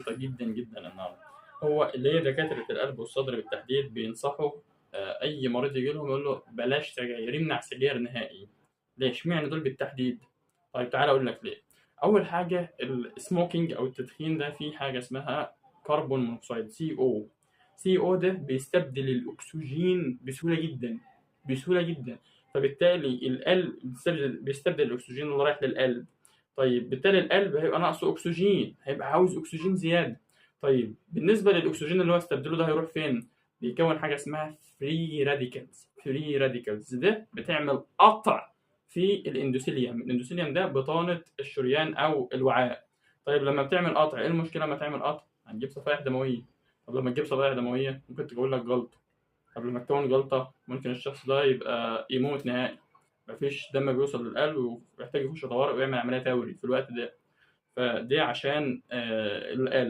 بسيطة جدًا، جدًا النهارده. هو اللي هي دكاترة القلب والصدر بالتحديد بينصحوا أي مريض ييجي لهم يقول له بلاش سجاير، امنع سجاير نهائي. ليه؟ اشمعنى دول بالتحديد؟ طيب تعالَ أقول لك ليه. أول حاجة الsmoking أو التدخين ده فيه حاجة اسمها كربون مونوكسيد CO. CO ده بيستبدل الأكسجين بسهولة جدًا، بسهولة جدًا. فبالتالي القلب بيستبدل الأكسجين اللي رايح للقلب. طيب بالتالي القلب هيبقى ناقصه أكسجين، هيبقى عاوز أكسجين زيادة. طيب بالنسبة للأكسجين اللي هو استبدله ده هيروح فين؟ بيكون حاجة اسمها free radicals. free radicals ده بتعمل قطع في الاندوثيليوم. الاندوثيليوم ده بطانة الشريان أو الوعاء. طيب لما بتعمل قطع، إيه المشكلة لما تعمل قطع؟ هتجيب صفائح دموية. طب لما تجيب صفائح دموية ممكن تكون لك جلطة. قبل ما تكون جلطة ممكن الشخص ده يبقى يموت نهائي. مفيش دم بيوصل للقلب ويحتاج يخش طوارئ ويعمل عملية توري في الوقت ده. فدي عشان القلب.